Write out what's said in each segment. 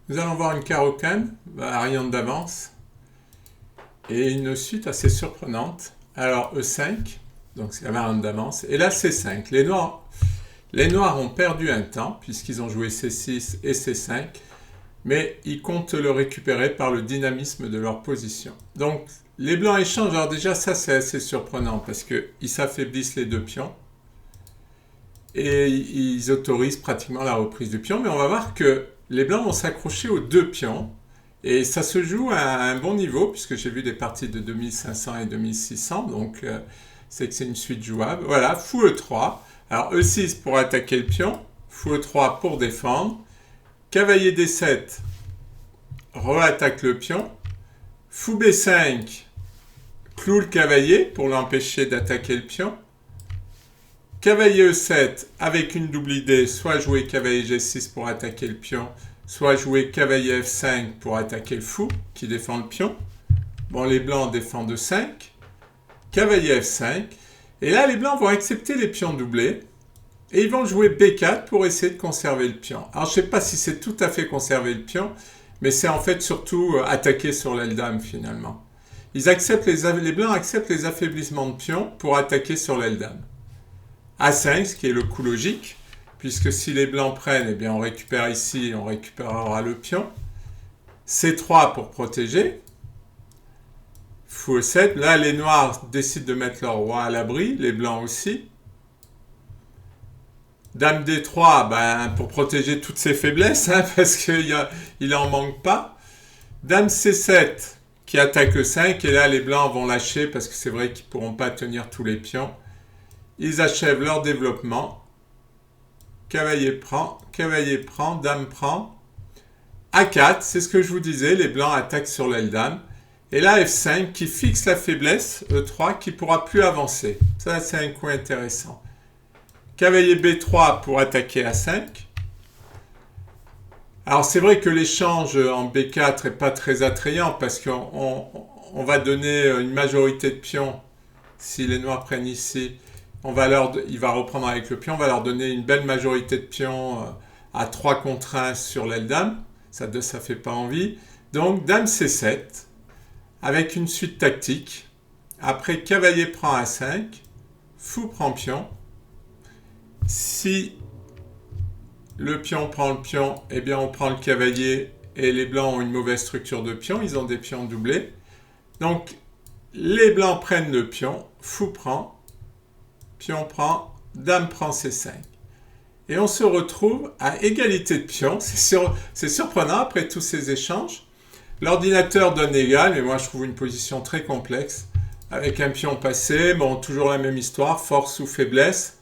Nous allons voir une carocane, variante d'avance, et une suite assez surprenante. Alors E5, donc c'est la variante d'avance, et là C5. Les noirs ont perdu un temps, puisqu'ils ont joué C6 et C5, mais ils comptent le récupérer par le dynamisme de leur position. Donc les blancs échangent. Alors déjà ça c'est assez surprenant, parce qu'ils s'affaiblissent les deux pions, et ils autorisent pratiquement la reprise du pion, mais on va voir que les blancs vont s'accrocher aux deux pions, et ça se joue à un bon niveau, puisque j'ai vu des parties de 2500 et 2600, donc c'est que c'est une suite jouable. Voilà, fou E3, alors E6 pour attaquer le pion, fou E3 pour défendre, cavalier D7, re-attaque le pion, fou B5, cloue le cavalier pour l'empêcher d'attaquer le pion, cavalier E7 avec une double idée, soit jouer cavalier G6 pour attaquer le pion, soit jouer cavalier F5 pour attaquer le fou qui défend le pion. Bon, les blancs défendent E5, cavalier F5, et là les blancs vont accepter les pions doublés, et ils vont jouer B4 pour essayer de conserver le pion. Alors je ne sais pas si c'est tout à fait conserver le pion, mais c'est en fait surtout attaquer sur l'aile dame finalement. Les blancs acceptent les affaiblissements de pions pour attaquer sur l'aile dame. A5, ce qui est le coup logique, puisque si les blancs prennent, eh bien on récupère ici, on récupérera le pion. C3 pour protéger. Fou E7, là les noirs décident de mettre leur roi à l'abri, les blancs aussi. Dame D3, pour protéger toutes ses faiblesses, parce qu'il en manque pas. Dame C7, qui attaque E5, et là les blancs vont lâcher, parce que c'est vrai qu'ils ne pourront pas tenir tous les pions. Ils achèvent leur développement. Cavalier prend, dame prend. A4, c'est ce que je vous disais, les blancs attaquent sur l'aile dame. Et là F5 qui fixe la faiblesse, E3, qui ne pourra plus avancer. Ça, c'est un coup intéressant. Cavalier B3 pour attaquer A5. Alors c'est vrai que l'échange en B4 n'est pas très attrayant, parce qu'on va donner une majorité de pions. Si les noirs prennent ici, il va reprendre avec le pion, on va leur donner une belle majorité de pions à 3 contre 1 sur l'aile dame. Ça ne fait pas envie. Donc dame C7, avec une suite tactique. Après cavalier prend A5, fou prend pion. Si le pion prend le pion, eh bien on prend le cavalier, et les blancs ont une mauvaise structure de pion, ils ont des pions doublés. Donc les blancs prennent le pion, fou prend, pion prend, dame prend C5. Et on se retrouve à égalité de pions. C'est surprenant après tous ces échanges. L'ordinateur donne égal, mais moi je trouve une position très complexe. Avec un pion passé, bon, toujours la même histoire, force ou faiblesse.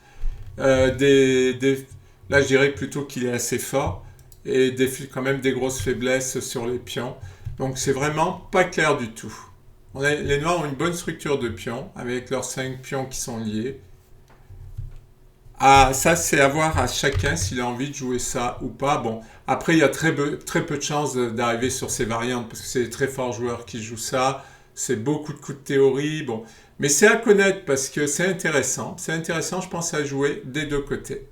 Là je dirais plutôt qu'il est assez fort. Et quand même des grosses faiblesses sur les pions. Donc c'est vraiment pas clair du tout. Les noirs ont une bonne structure de pions, avec leurs 5 pions qui sont liés. Ah, ça, c'est à voir à chacun s'il a envie de jouer ça ou pas. Bon, après, il y a très peu de chances d'arriver sur ces variantes, parce que c'est des très forts joueurs qui jouent ça. C'est beaucoup de coups de théorie. Bon, mais c'est à connaître, parce que c'est intéressant. C'est intéressant, je pense, à jouer des deux côtés.